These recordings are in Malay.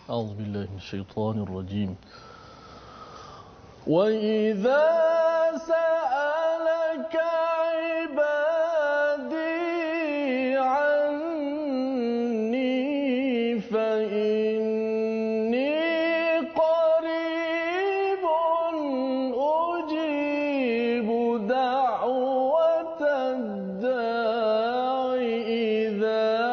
أعوذ بالله من الشيطان الرجيم. وإذا سألك عبادي عني فإني قريب أجيب دعوة الداع إذا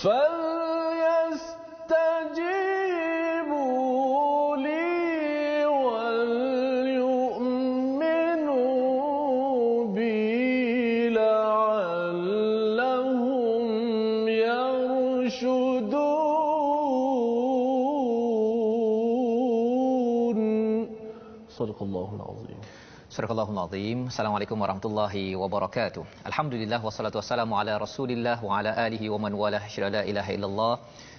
فليستجيبوا لي وليؤمنوا بي لعلهم يرشدون. صدق الله العظيم. Surahul Azim. Assalamualaikum warahmatullahi wabarakatuh. Alhamdulillah wassalatu wassalamu ala Rasulillah wa ala alihi wa man walah. Syada la ilaha illallah.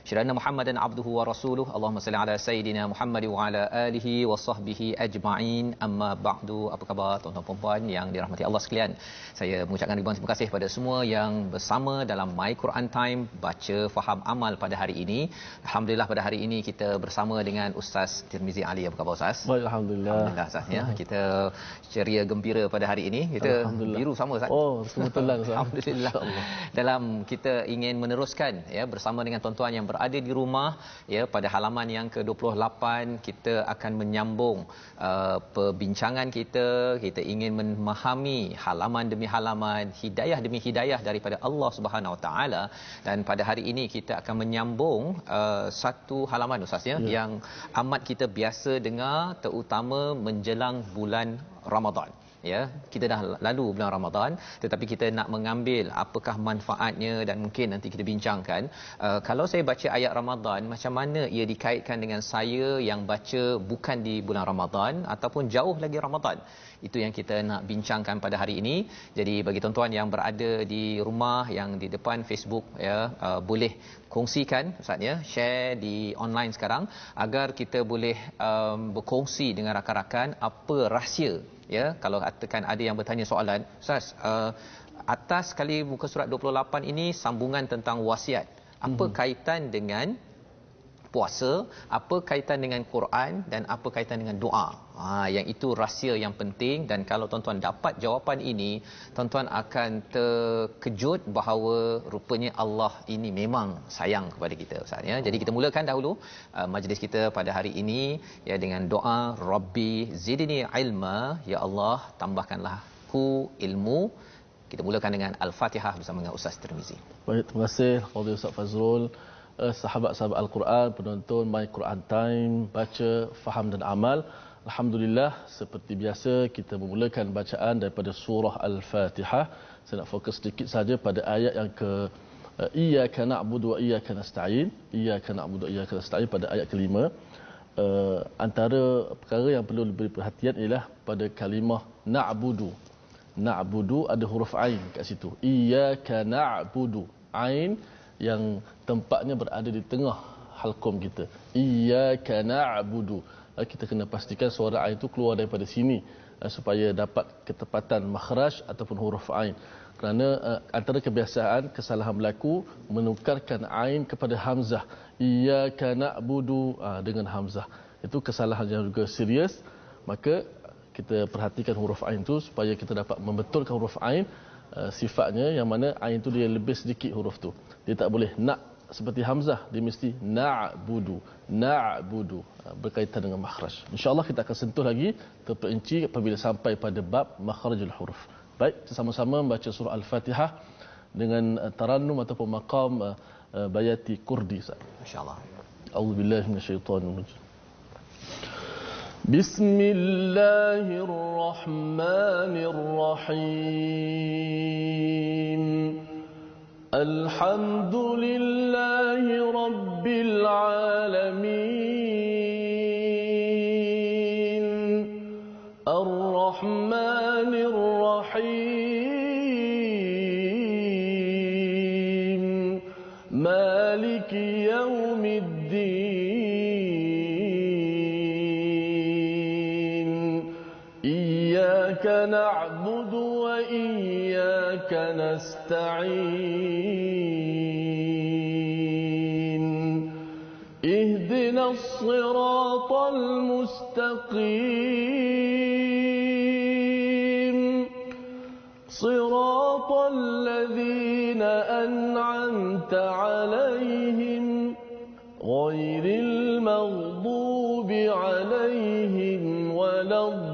Syada anna Muhammadan abduhu wa rasuluh. Allahumma salli ala sayidina Muhammad wa ala alihi wa sahbihi ajma'in. Amma ba'du. Apa khabar tuan-tuan dan puan yang dirahmati Allah sekalian? Saya mengucapkan ribuan terima kasih kepada semua yang bersama dalam My Quran Time baca faham amal pada hari ini. Alhamdulillah pada hari ini kita bersama dengan Ustaz Tirmizi Ali. Apa khabar Ustaz? Baik, alhamdulillah. Alhamdulillah Ustaz ya. Kita ceria gembira pada hari ini. Kita biru sama Ustaz. Oh, kebetulan Ustaz. Alhamdulillah. Dalam kita ingin meneruskan ya bersama dengan tuan-tuan yang berada di rumah ya pada halaman yang ke-28 kita akan menyambung perbincangan kita. Kita ingin memahami halaman demi halaman, hidayah demi hidayah daripada Allah Subhanahu Wa Taala, dan pada hari ini kita akan menyambung satu halaman Ustaz ya yang amat kita biasa dengar terutama menjelang bulan Ramadan. Ya, kita dah lalu bulan Ramadan tetapi kita nak mengambil apakah manfaatnya dan mungkin nanti kita bincangkan kalau saya baca ayat Ramadan macam mana ia dikaitkan dengan saya yang baca bukan di bulan Ramadan ataupun jauh lagi Ramadan. Itu yang kita nak bincangkan pada hari ini. Jadi bagi tuan-tuan yang berada di rumah yang di depan Facebook ya boleh kongsikan Ustaz ya, share di online sekarang agar kita boleh berkongsi dengan rakan-rakan apa rahsia ya. Kalau katakan ada yang bertanya soalan, Ustaz atas sekali muka surat 28 ini sambungan tentang wasiat, apa kaitan dengan puasa, apa kaitan dengan Quran dan apa kaitan dengan doa. Yang itu rahsia yang penting, dan kalau tuan-tuan dapat jawapan ini, tuan-tuan akan terkejut bahawa rupanya Allah ini memang sayang kepada kita Ustaz ya. Jadi kita mulakan dahulu majlis kita pada hari ini ya dengan doa Rabbi zidni ilma, ya Allah tambahkanlah ku ilmu. Kita mulakan dengan Al-Fatihah bersama dengan Ustaz Tirmizi. Baik, terima kasih kepada Ustaz Fazrul. Sahabat-sahabat Al-Quran, penonton My Quran Time, baca, faham dan amal. Alhamdulillah, seperti biasa kita memulakan bacaan daripada surah Al-Fatihah. Saya nak fokus sedikit saja pada ayat yang ke Iyyaka na'budu wa iyyaka nasta'in. Iyyaka na'budu wa iyyaka nasta'in pada ayat kelima. Antara perkara yang perlu diberi perhatian ialah pada kalimah na'budu. Na'budu ada huruf ain kat situ. Iyyaka na'budu. Ain yang tempatnya berada di tengah halqum kita. Iyyaka na'budu. Kita kena pastikan suara ain itu keluar daripada sini supaya dapat ketepatan makhraj ataupun huruf ain. Kerana antara kebiasaan kesalahan berlaku menukarkan ain kepada hamzah. Iyyaka na'budu dengan hamzah. Itu kesalahan yang juga serius. Maka kita perhatikan huruf ain itu supaya kita dapat membetulkan huruf ain sifatnya, yang mana ain itu dia lebih sedikit huruf tu. Dia tak boleh nak seperti hamzah, dia mesti na'budu. Na'budu berkaitan dengan makhraj. Insya-Allah kita akan sentuh lagi terperinci apabila sampai pada bab makhrajul huruf. Baik, kita sama-sama membaca surah Al-Fatihah dengan tarannum ataupun maqam bayati kurdi. Insya-Allah. A'udzubillahi minasyaitonir rajim. Bismillahirrahmanirrahim. Alhamdulillahi rabbil alamin. Ar-Rahmanir Rahim. Maliki yaumiddin. إياك نعبد وإياك نستعين اهدنا الصراط المستقيم صراط الذين أنعمت عليهم غير المغضوب عليهم ولا الضالين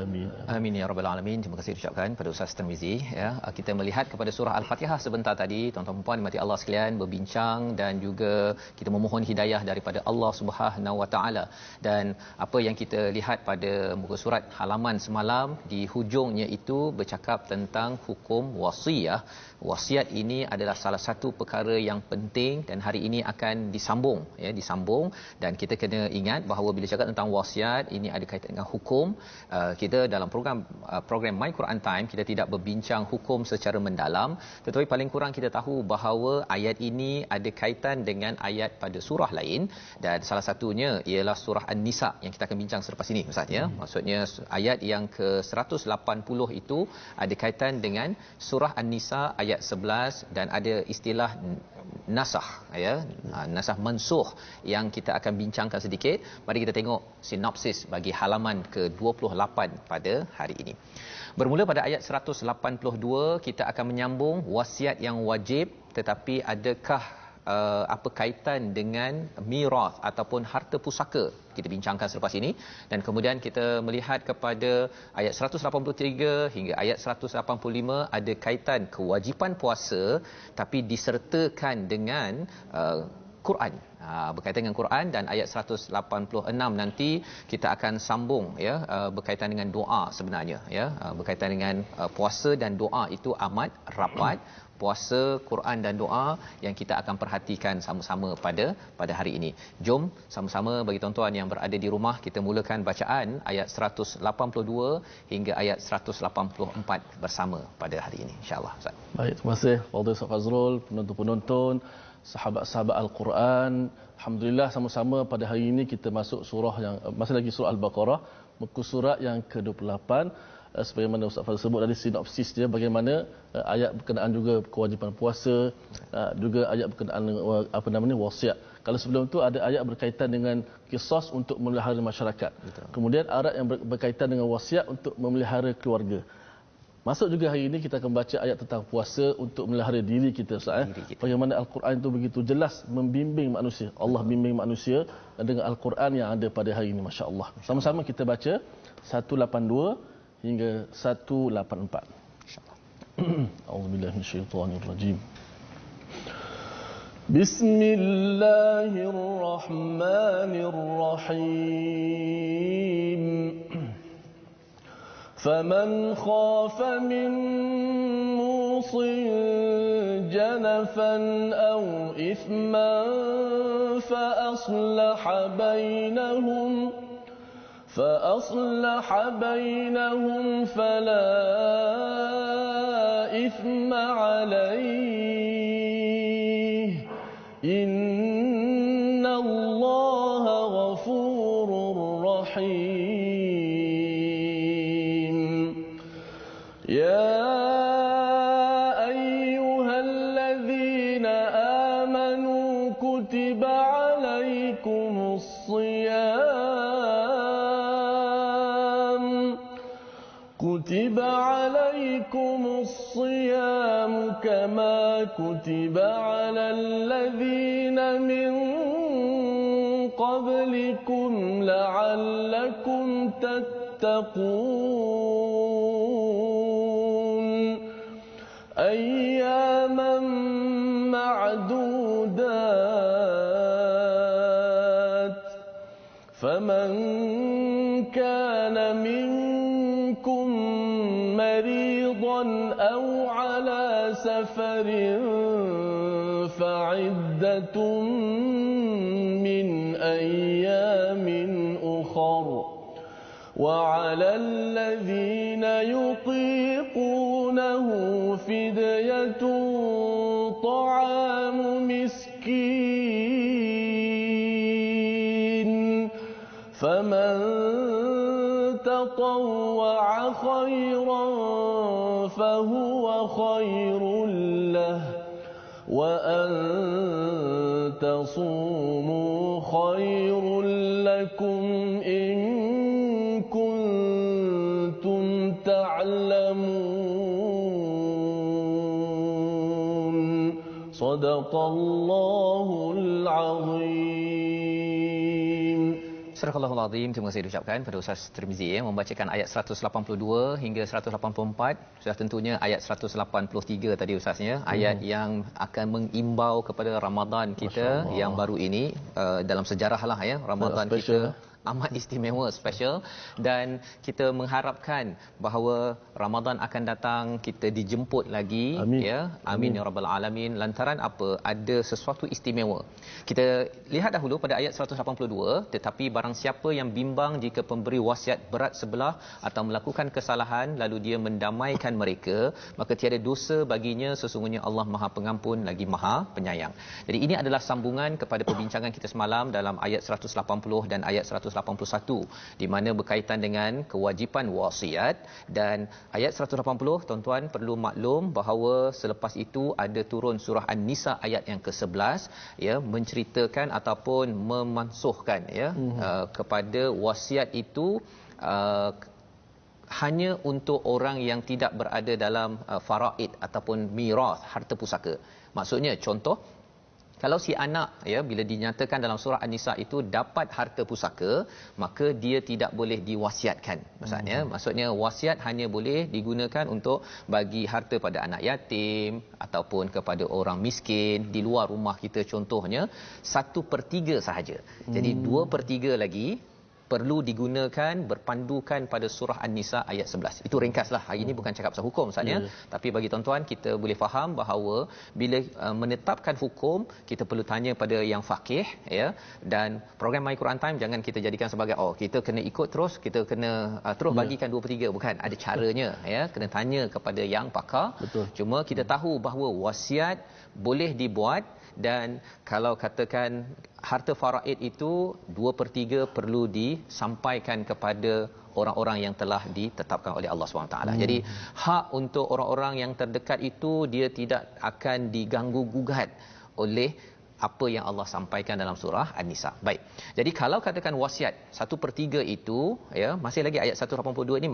آمين. Amin ya rabbal alamin. Terima kasih diucapkan pada Ustaz Tirmizi ya. Kita melihat kepada surah Al-Fatihah sebentar tadi, tuan-tuan dan puan dimati Allah sekalian, berbincang dan juga kita memohon hidayah daripada Allah Subhanahu wa taala. Dan apa yang kita lihat pada muka surat halaman semalam, di hujungnya itu bercakap tentang hukum wasiat. Wasiat ini adalah salah satu perkara yang penting dan hari ini akan disambung dan kita kena ingat bahawa bila cakap tentang wasiat ini ada kaitan dengan hukum. Kita dalam program My Quran Time kita tidak berbincang hukum secara mendalam, tetapi paling kurang kita tahu bahawa ayat ini ada kaitan dengan ayat pada surah lain, dan salah satunya ialah surah An-Nisa yang kita akan bincang selepas ini Ustaz ya. Maksudnya ayat yang ke-180 itu ada kaitan dengan surah An-Nisa ayat 11 dan ada istilah nasakh ya, nasakh mansukh yang kita akan bincangkan sedikit. Mari kita tengok sinopsis bagi halaman ke-28 pada hari ini. Bermula pada ayat 182 kita akan menyambung wasiat yang wajib, tetapi adakah apa kaitan dengan mirath ataupun harta pusaka, kita bincangkan selepas ini. Dan kemudian kita melihat kepada ayat 183 hingga ayat 185 ada kaitan kewajipan puasa tapi disertakan dengan Quran, berkaitan dengan Quran. Dan ayat 186 nanti kita akan sambung ya, berkaitan dengan doa sebenarnya ya, berkaitan dengan puasa dan doa itu amat rapat. Puasa, Quran dan doa yang kita akan perhatikan sama-sama pada hari ini. Jom sama-sama bagi tuan-tuan yang berada di rumah kita mulakan bacaan ayat 182 hingga ayat 184 bersama pada hari ini insya-Allah. Ustaz. Baik, terima kasih Fadil Ustaz Fazrul, penonton-penonton, sahabat-sahabat Al-Quran. Alhamdulillah sama-sama pada hari ini kita masuk surah yang masih lagi surah Al-Baqarah, muka surat yang ke-28. Sebagaimana Ustaz Fazrul sebut dari sinopsis dia, bagaimana ayat berkenaan juga kewajipan puasa, juga ayat berkenaan wasiat. Kalau sebelum tu ada ayat berkaitan dengan qisas untuk memelihara masyarakat. Betul. Kemudian ayat yang berkaitan dengan wasiat untuk memelihara keluarga. Masuk juga hari ini kita akan baca ayat tentang puasa untuk memelihara diri kita Ustaz. Bagaimana Al-Quran itu begitu jelas membimbing manusia. Allah bimbing manusia dengan Al-Quran yang ada pada hari ini, masya-Allah. Sama-sama kita baca 182 hingga 184. Insya-Allah. A'udzubillahi minasyaitonirrajim. Bismillahirrahmanirrahim. فمن خاف من موص جنفا أو إثما فأصلح بينهم فلا إثم عليه إن الله غفور رحيم. يا أيها الذين آمنوا كتب عليكم الصيام كما كتب على الذين من قبلكم لعلكم تتقون أياما معدودات فمن كان منكم مريضا أو على سفر فعدة من أيام أخر وعلى الذين يطيقونه فدية طعام مسكين فمن تطوع خيرا فهو خير له وأن تصوموا خير لكم إن كنتم تعلمون صدق الله العظيم. Surah Al-Azim, terima kasih diucapkan pada Ustaz Tirmizi membacakan ayat 182 hingga 184. Sudah tentunya ayat 183 tadi Ustaznya, ayat yang akan mengimbau kepada Ramadan kita yang baru ini, dalam sejarahlah ya, Ramadan kita amat istimewa, special, dan kita mengharapkan bahawa Ramadan akan datang, kita dijemput lagi. Amin. Ya, amin ya rabbal alamin. Lantaran apa? Ada sesuatu istimewa. Kita lihat dahulu pada ayat 182, tetapi barang siapa yang bimbang jika pemberi wasiat berat sebelah atau melakukan kesalahan lalu dia mendamaikan mereka, maka tiada dosa baginya, sesungguhnya Allah Maha Pengampun lagi Maha Penyayang. Jadi ini adalah sambungan kepada perbincangan kita semalam dalam ayat 180 dan ayat 181 di mana berkaitan dengan kewajipan wasiat. Dan ayat 180, tuan-tuan perlu maklum bahawa selepas itu ada turun surah An-Nisa ayat yang ke-11 ya, menceritakan ataupun memansuhkan ya kepada wasiat itu hanya untuk orang yang tidak berada dalam faraid ataupun miras, harta pusaka. Maksudnya contoh, kalau si anak ya, bila dinyatakan dalam surah An-Nisa itu dapat harta pusaka, maka dia tidak boleh diwasiatkan. Maksudnya wasiat hanya boleh digunakan untuk bagi harta pada anak yatim ataupun kepada orang miskin di luar rumah kita, contohnya 1/3 sahaja. Jadi 2/3 lagi perlu digunakan berpandukan pada surah An-Nisa ayat 11. Itu ringkaslah. Hari ini bukan cakap pasal hukum Ustaz ya. Tapi bagi tuan-tuan, kita boleh faham bahawa bila menetapkan hukum, kita perlu tanya pada yang faqih ya. Dan program My Quran Time jangan kita jadikan sebagai kita kena ikut terus, kita kena terus bagikan 2/3. Bukan, ada caranya ya. Kena tanya kepada yang pakar. Betul. Cuma kita tahu bahawa wasiat boleh dibuat, dan kalau katakan harta faraid itu 2/3 perlu disampaikan kepada orang-orang yang telah ditetapkan oleh Allah SWT. Jadi hak untuk orang-orang yang terdekat itu dia tidak akan diganggu gugat oleh apa yang Allah sampaikan dalam surah An-Nisa. Baik. Jadi kalau katakan wasiat 1/3 itu ya, masih lagi ayat 182 ini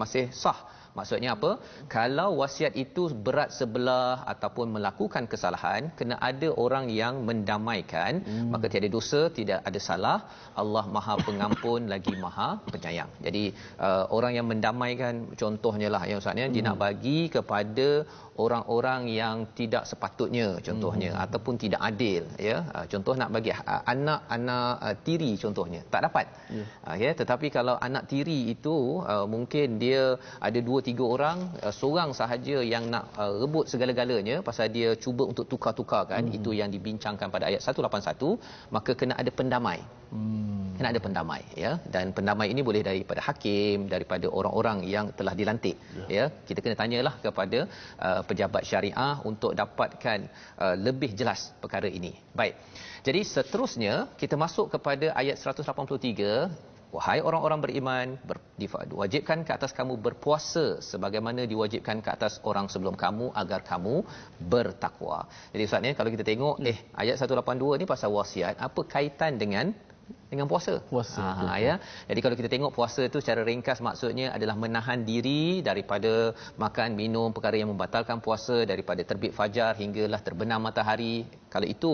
masih sah. Maksudnya apa? Kalau wasiat itu berat sebelah ataupun melakukan kesalahan, kena ada orang yang mendamaikan, maka tiada dosa, tidak ada salah. Allah Maha Pengampun lagi Maha Penyayang. Jadi orang yang mendamaikan, contohnya lah ya Ustaz ya, dia nak bagi kepada orang-orang yang tidak sepatutnya, contohnya, ataupun tidak adil ya. Contoh nak bagi anak-anak tiri contohnya, tak dapat. Ya, tetapi kalau anak tiri itu mungkin dia ada 2-3 orang, seorang sahaja yang nak rebut segala-galanya pasal dia cuba untuk tukar-tukarkan, itu yang dibincangkan pada ayat 181, maka kena ada pendamai. Kena ada pendamai ya, dan pendamai ini boleh daripada hakim, daripada orang-orang yang telah dilantik ya. Kita kena tanyalah kepada pejabat syariah untuk dapatkan lebih jelas perkara ini. Baik. Jadi seterusnya kita masuk kepada ayat 183. Wahai orang-orang beriman, diwajibkan ke atas kamu berpuasa sebagaimana diwajibkan ke atas orang sebelum kamu agar kamu bertakwa. Jadi Ustaz ni kalau kita tengok ayat 182 ni pasal wasiat, apa kaitan dengan puasa. Ya. Jadi kalau kita tengok puasa itu secara ringkas maksudnya adalah menahan diri daripada makan, minum, perkara yang membatalkan puasa, daripada terbit fajar hinggalah terbenam matahari. Kalau itu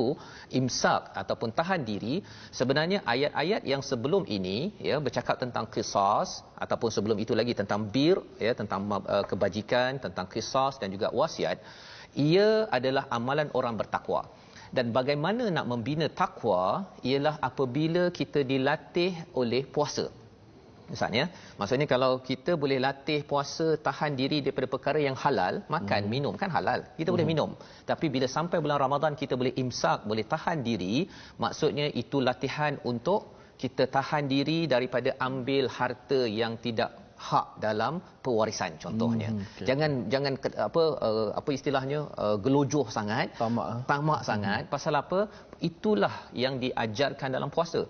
imsak ataupun tahan diri, sebenarnya ayat-ayat yang sebelum ini ya bercakap tentang qisas, ataupun sebelum itu lagi tentang bir ya, tentang kebajikan, tentang qisas dan juga wasiat. Ia adalah amalan orang bertakwa. Dan bagaimana nak membina takwa ialah apabila kita dilatih oleh puasa. Misalnya, maksudnya kalau kita boleh latih puasa, tahan diri daripada perkara yang halal, makan, minum kan halal, kita boleh minum. Tapi bila sampai bulan Ramadan kita boleh imsak, boleh tahan diri, maksudnya itu latihan untuk kita tahan diri daripada ambil harta yang tidak hak dalam pewarisan contohnya. Okay. Jangan apa istilahnya gelojoh sangat, tamak sangat. Pasal apa? Itulah yang diajarkan dalam puasa.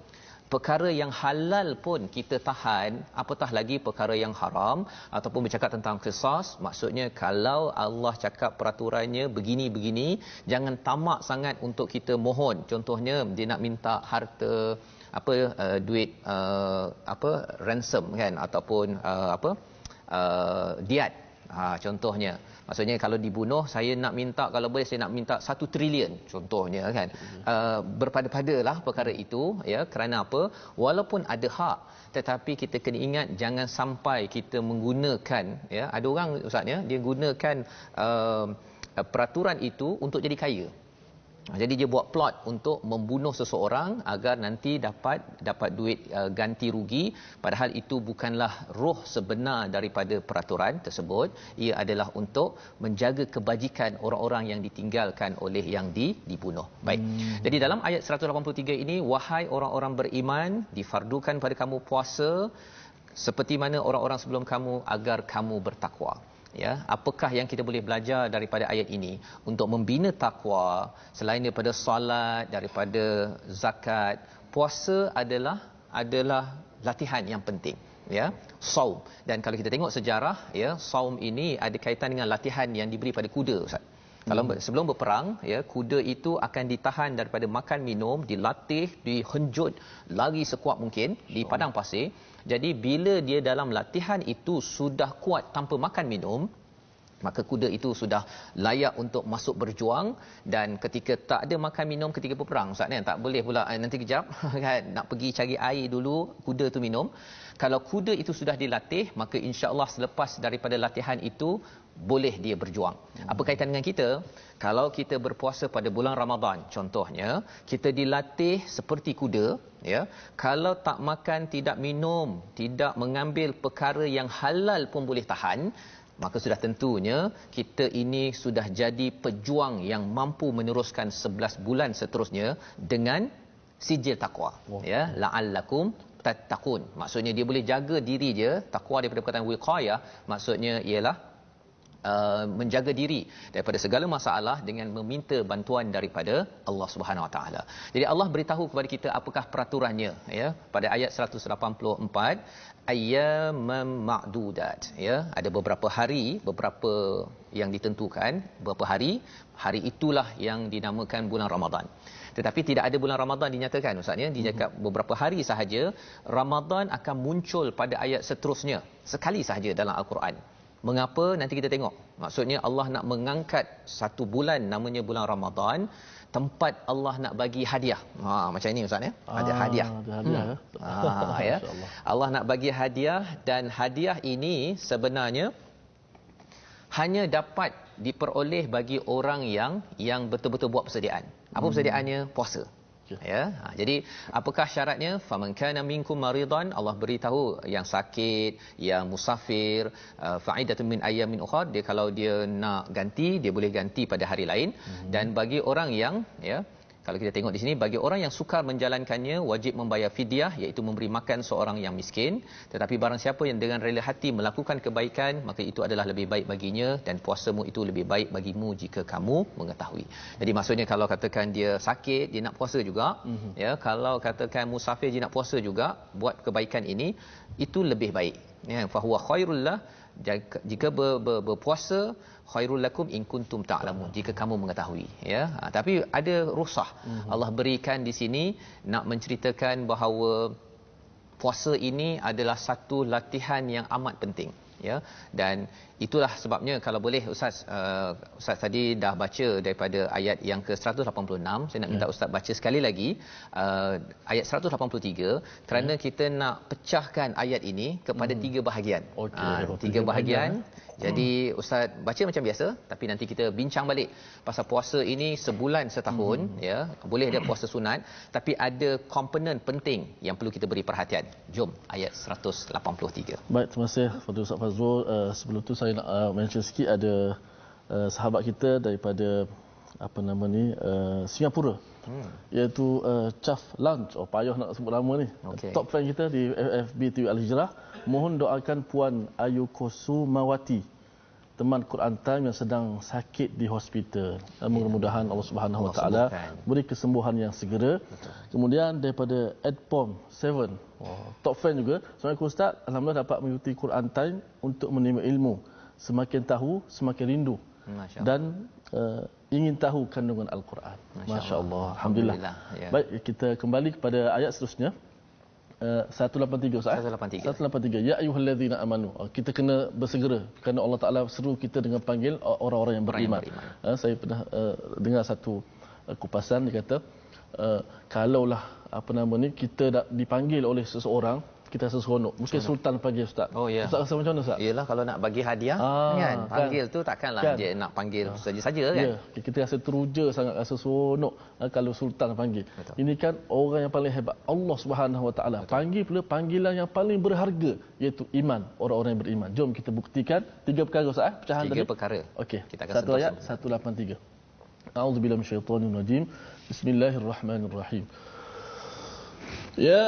Perkara yang halal pun kita tahan, apatah lagi perkara yang haram. Ataupun bercakap tentang qisas, maksudnya kalau Allah cakap peraturannya begini-begini, jangan tamak sangat untuk kita mohon. Contohnya dia nak minta harta duit ransom kan, ataupun diat. Contohnya, maksudnya kalau dibunuh, saya nak minta, kalau boleh saya nak minta 1 trilion contohnya kan. Berpada-padalah perkara itu, ya. Kerana apa? Walaupun ada hak, tetapi kita kena ingat jangan sampai kita menggunakan, ya. Ada orang ustaz, ya, dia gunakan peraturan itu untuk jadi kaya. Jadi dia buat plot untuk membunuh seseorang agar nanti dapat duit ganti rugi, padahal itu bukanlah roh sebenar daripada peraturan tersebut. Ia adalah untuk menjaga kebajikan orang-orang yang ditinggalkan oleh yang dibunuh. Baik. Jadi dalam ayat 183 ini, wahai orang-orang beriman, difardukan pada kamu puasa seperti mana orang-orang sebelum kamu agar kamu bertakwa. Ya, apakah yang kita boleh belajar daripada ayat ini untuk membina takwa selain daripada solat, daripada zakat? Puasa adalah latihan yang penting, ya. Saum, dan kalau kita tengok sejarah, ya, saum ini ada kaitan dengan latihan yang diberi pada kuda, ustaz. Kalau sebelum berperang, ya, kuda itu akan ditahan daripada makan minum, dilatih, dihenjut lari sekuat mungkin di padang pasir. Jadi bila dia dalam latihan itu sudah kuat tanpa makan minum, maka kuda itu sudah layak untuk masuk berjuang. Dan ketika tak ada makan minum ketika berperang, ustaz, kan, tak boleh pula nanti kejap kan, nak pergi cari air dulu, kuda tu minum. Kalau kuda itu sudah dilatih, maka insya-Allah selepas daripada latihan itu boleh dia berjuang. Apa kaitan dengan kita? Kalau kita berpuasa pada bulan Ramadan contohnya, kita dilatih seperti kuda, ya. Kalau tak makan, tidak minum, tidak mengambil perkara yang halal pun boleh tahan, maka sudah tentunya kita ini sudah jadi pejuang yang mampu meneruskan 11 bulan seterusnya dengan sijil takwa, ya, la'allakum tattaqun. Maksudnya dia boleh jaga diri dia. Takwa daripada perkataan wiqayah, maksudnya ialah menjaga diri daripada segala masalah dengan meminta bantuan daripada Allah Subhanahu Wa Taala. Jadi Allah beritahu kepada kita apakah peraturannya, ya, pada ayat 184, ayyamam ma'dudat, ya. Ada beberapa hari, beberapa yang ditentukan, beberapa hari itulah yang dinamakan bulan Ramadan. Tetapi tidak ada bulan Ramadan dinyatakan, ustaz, ya. Dicakap beberapa hari sahaja. Ramadan akan muncul pada ayat seterusnya sekali sahaja dalam Al-Quran. Mengapa? Nanti kita tengok. Maksudnya Allah nak mengangkat satu bulan namanya bulan Ramadan, tempat Allah nak bagi hadiah. Macam ini, ustaz, ya. Ada hadiah. Ya. Allah nak bagi hadiah, dan hadiah ini sebenarnya hanya dapat diperoleh bagi orang yang betul-betul buat persediaan. Apa persediaannya? Puasa. Ya. Jadi apakah syaratnya? Faman kana minkum maridan, Allah beritahu yang sakit, yang musafir, fa'idatun min ayyamin ukhra, dia kalau dia nak ganti, dia boleh ganti pada hari lain. Dan bagi orang yang, ya, kalau kita tengok di sini, bagi orang yang sukar menjalankannya, wajib membayar fidyah, iaitu memberi makan seorang yang miskin. Tetapi barang siapa yang dengan rela hati melakukan kebaikan, maka itu adalah lebih baik baginya, dan puasamu itu lebih baik bagimu jika kamu mengetahui. Jadi maksudnya kalau katakan dia sakit, dia nak puasa juga, ya. Kalau katakan musafir, dia nak puasa juga, buat kebaikan ini, itu lebih baik, ya. Fa huwa khairul lah, jika berpuasa, khairul lakum in kuntum ta'lamun, jika kamu mengetahui, ya. Tapi ada rukhsah. Allah berikan di sini nak menceritakan bahawa puasa ini adalah satu latihan yang amat penting, ya. Dan itulah sebabnya kalau boleh Ustaz tadi dah baca daripada ayat yang ke-186, saya nak minta Ustaz baca sekali lagi ayat 183, kerana kita nak pecahkan ayat ini kepada 3 bahagian. Tiga bahagian. Jadi Ustaz baca macam biasa, tapi nanti kita bincang balik pasal puasa ini sebulan setahun, ya. Boleh ada puasa sunat, tapi ada komponen penting yang perlu kita beri perhatian. Jom ayat 183. Baik, terima kasih Fadil Ustaz Fazrul. Sebelum tu saya nak mention sikit, ada sahabat kita daripada apa nama ni Singapura. Iaitu Chaf Lunch. Payah nak sebut nama ni. Okey. Top fan kita di FB TV Al-Hijrah. Mohon doakan Puan Ayu Kosumawati, teman Quran Time yang sedang sakit di hospital. Mudah-mudahan Allah Subhanahu Wa Taala beri kesembuhan yang segera. Kemudian daripada Edpom 7. Top fan juga. Assalamualaikum Ustaz. Alhamdulillah dapat mengikuti Quran Time untuk menerima ilmu. Semakin tahu, semakin rindu. Dan ingin tahu kandungan Al-Quran. Masya Allah. Alhamdulillah. Ya. Baik, kita kembali kepada ayat seterusnya. 183 Ustaz. 183. Ya ayyuhallazina amanu. Kita kena bersegera kerana Allah Taala seru kita dengan panggil orang-orang yang beriman. Saya pernah dengar satu kupasan dia kata kalaulah apa nama ni kita dipanggil oleh seseorang, kita rasa seronok. Mungkin Sultan panggil Ustaz. Ya. Ustaz rasa macam mana Ustaz? Yalah, kalau nak bagi hadiah kan panggil tu takkanlah je nak panggil saja-saja kan. Ya, kita rasa teruja sangat, rasa seronok kalau Sultan panggil. Betul. Ini kan orang yang paling hebat, Allah Subhanahu Wa Taala. Panggil pula panggilan yang paling berharga, iaitu iman, orang-orang yang beriman. Jom kita buktikan 3 perkara Ustaz, pecahan tadi. 3 perkara. Okey. Kita akan satu ayat 183. A'udzubillahi minasyaitonir rajim. Bismillahirrahmanirrahim. Ya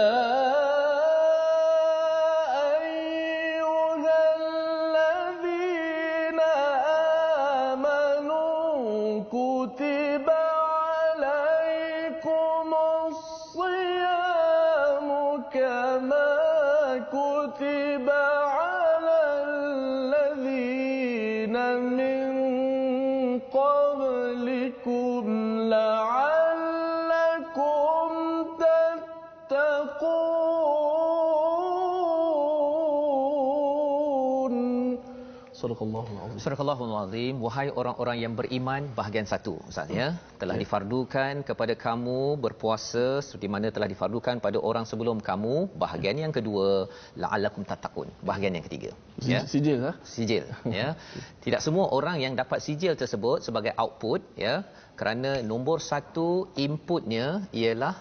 Surahul Azim. Wahai orang-orang yang beriman, bahagian 1 Ustaz ya, telah difardukan kepada kamu berpuasa seperti mana telah difardukan pada orang sebelum kamu. Bahagian yang kedua, la'allakum tattaqun. Bahagian yang ketiga, ya. Sijil Sijil, ya. Tidak semua orang yang dapat sijil tersebut sebagai output, ya. Kerana nombor 1 inputnya ialah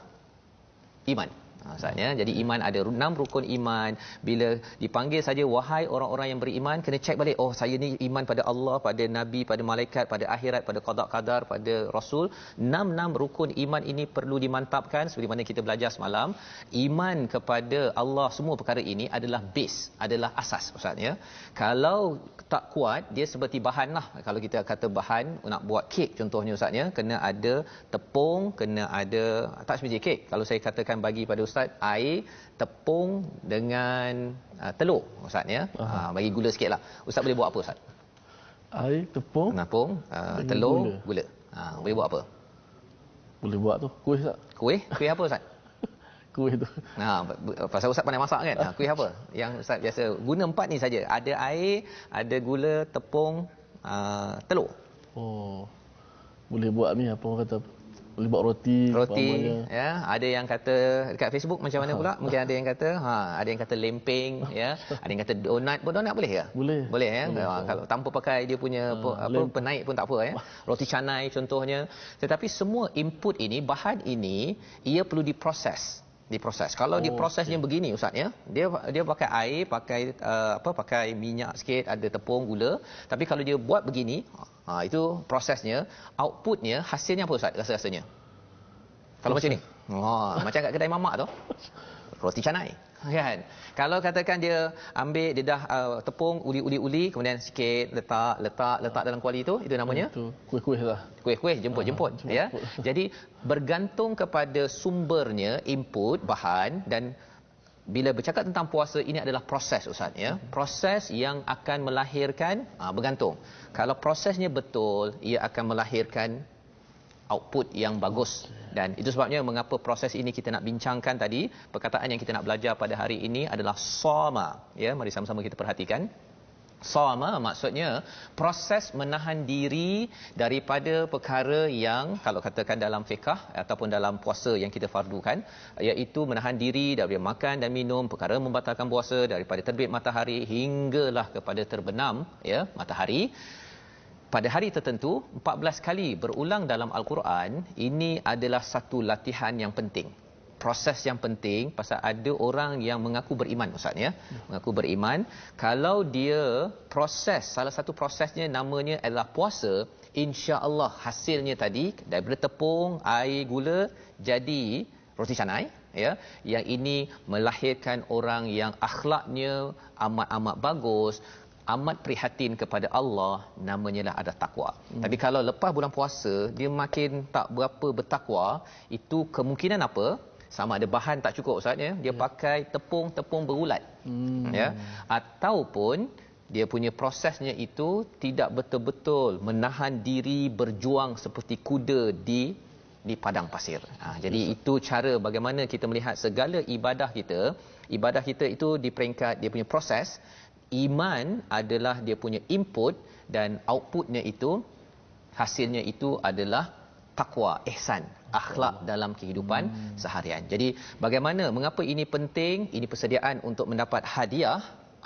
iman. Maksudnya, jadi iman ada 6 rukun iman. Bila dipanggil saja wahai orang-orang yang beriman, kena cek balik, saya ni iman pada Allah, pada Nabi, pada malaikat, pada akhirat, pada qada qadar, pada Rasul. 6 rukun iman ini perlu dimantapkan seperti mana kita belajar semalam. Iman kepada Allah, semua perkara ini adalah base, adalah asas Ustaz ya. Kalau tak kuat, dia seperti bahan lah. Kalau kita kata bahan nak buat kek contohnya Ustaz ya, kena ada tepung, kena ada, tak semestinya kek. Kalau saya katakan bagi pada Ustaz air, tepung dengan telur Ustaz ya. Bagi gula sikitlah. Ustaz boleh buat apa Ustaz? Air, tepung, telur, gula. Boleh buat apa? Boleh buat tu kuih Ustaz. Kuih apa Ustaz? Kuih tu. Pasal Ustaz pandai masak kan? Kuih apa? Yang Ustaz biasa guna 4 ni saja. Ada air, ada gula, tepung, telur. Boleh buat ni apa orang kata, boleh buat roti ya. Ada yang kata dekat Facebook macam mana pula, mungkin ada yang kata ada yang kata lempeng ya, ada yang kata donat. Donat boleh ke? Boleh ya. Kalau tanpa pakai dia punya penaik pun tak apa ya. Roti canai contohnya. Tetapi semua input ini, bahan ini, ia perlu diproses. Kalau diprosesnya begini Ustaz ya, dia pakai air, pakai minyak sikit, ada tepung, gula. Tapi kalau dia buat begini, itu prosesnya, outputnya, hasilnya apa Ustaz rasa-rasanya? Kalau macam ni. Macam kat kedai mamak tu. Roti canai. Kan? Kalau katakan dia ambil, dia dah tepung, uli, kemudian sikit letak dalam kuali itu namanya kuih-kuih lah. Kuih-kuih, jemput ya. Jadi bergantung kepada sumbernya, input, bahan. Dan bila bercakap tentang puasa, ini adalah proses Ustaz ya. Proses yang akan melahirkan, bergantung. Kalau prosesnya betul, ia akan melahirkan output yang bagus. Dan itu sebabnya mengapa proses ini kita nak bincangkan tadi. Perkataan yang kita nak belajar pada hari ini adalah sama ya. Mari sama-sama kita perhatikan. Sama maksudnya proses menahan diri daripada perkara yang, kalau katakan dalam fiqh ataupun dalam puasa yang kita fardukan, iaitu menahan diri daripada makan dan minum, perkara membatalkan puasa, daripada terbit matahari hinggalah kepada terbenam ya matahari. Pada hari tertentu 14 kali berulang dalam Al-Quran. Ini adalah satu latihan yang penting, proses yang penting. Pasal ada orang yang mengaku beriman Ustaz ya, mengaku beriman, kalau dia proses, salah satu prosesnya namanya adalah puasa, insya-Allah hasilnya tadi daripada tepung, air, gula jadi roti canai, ya. Yang ini melahirkan orang yang akhlaknya amat-amat bagus, amat prihatin kepada Allah, namanya lah ada takwa. Tapi kalau lepas bulan puasa dia makin tak berapa bertakwa, itu kemungkinan apa? Sama ada bahan tak cukup ustaz, ya, dia pakai tepung berulat, ya, ataupun dia punya prosesnya itu tidak betul-betul menahan diri berjuang seperti kuda di padang pasir. Jadi itu cara bagaimana kita melihat segala ibadah kita. Ibadah kita itu di peringkat dia punya proses. Iman adalah dia punya input, dan outputnya itu, hasilnya itu adalah takwa, ihsan, akhlak dalam kehidupan seharian. Jadi bagaimana, mengapa ini penting? Ini persediaan untuk mendapat hadiah.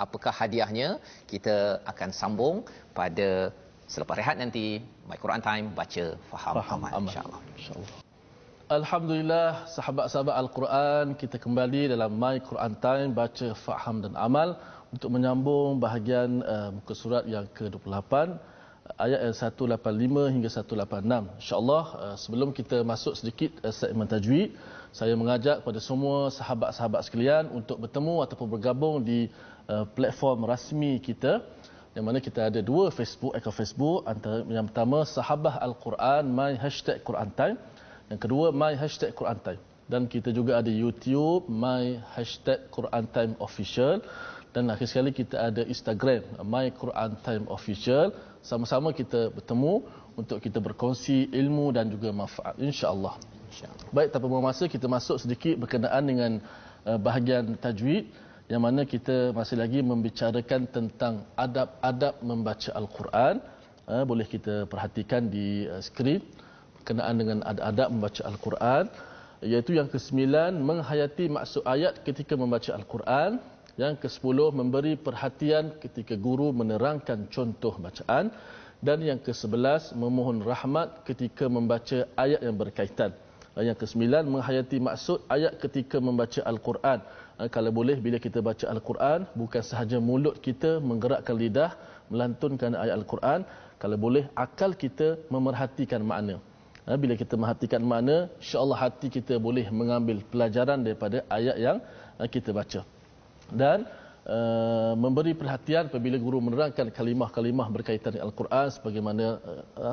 Apakah hadiahnya? Kita akan sambung pada selepas rehat nanti. My Quran Time, baca, faham, amal, insya-Allah. Alhamdulillah, sahabat-sahabat Al-Quran, kita kembali dalam My Quran Time, baca, faham dan amal, untuk menyambung bahagian muka surat yang ke-28, ayat yang 185 hingga 186. InsyaAllah, sebelum kita masuk sedikit segmen tajwid, saya mengajak kepada semua sahabat-sahabat sekalian untuk bertemu ataupun bergabung di platform rasmi kita, yang mana kita ada dua Facebook, akaun Facebook. Antara yang pertama, Sahabah Al-Quran My #Quran Time, yang kedua My #Quran Time, dan kita juga ada YouTube My #Quran Time Official, dan akhir sekali kita ada Instagram My Quran Time Official. Sama-sama kita bertemu untuk kita berkongsi ilmu dan juga manfaat, insya-Allah. Baik, tanpa buang masa, kita masuk sedikit berkenaan dengan bahagian tajwid, yang mana kita masih lagi membicarakan tentang adab-adab membaca Al-Quran. Boleh kita perhatikan di skrin berkenaan dengan adab-adab membaca Al-Quran, iaitu yang ke-9, menghayati maksud ayat ketika membaca Al-Quran. Yang ke-10, memberi perhatian ketika guru menerangkan contoh bacaan. Dan yang ke-11, memohon rahmat ketika membaca ayat yang berkaitan. Yang ke-9, menghayati maksud ayat ketika membaca Al-Quran. Kalau boleh, bila kita baca Al-Quran, bukan sahaja mulut kita menggerakkan lidah melantunkan ayat Al-Quran, kalau boleh akal kita memerhatikan makna. Bila kita merhatikan makna, insya-Allah hati kita boleh mengambil pelajaran daripada ayat yang kita baca. Dan memberi perhatian apabila guru menerangkan kalimah-kalimah berkaitan dengan Al-Quran, sebagaimana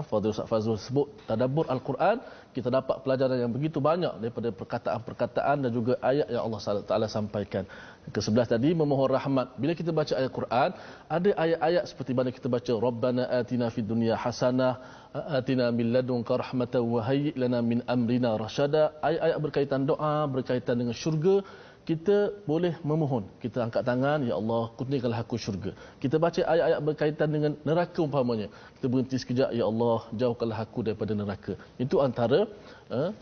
Fadil Ustaz Fazrul sebut, tadabbur Al-Quran, kita dapat pelajaran yang begitu banyak daripada perkataan-perkataan dan juga ayat yang Allah Taala sampaikan. Ke-11 tadi, memohon rahmat. Bila kita baca ayat Quran, ada ayat-ayat seperti mana kita baca Rabbana atina fid dunya hasanah, atina min ladunka rahmatan wa hayyi lana min amrina rasyada. Ayat-ayat berkaitan doa, berkaitan dengan syurga, kita boleh memohon. Kita angkat tangan, ya Allah, kurniakanlah aku syurga. Kita baca ayat-ayat berkaitan dengan neraka umpamanya, kita berhenti sekejap, ya Allah, jauhkanlah aku daripada neraka. Itu antara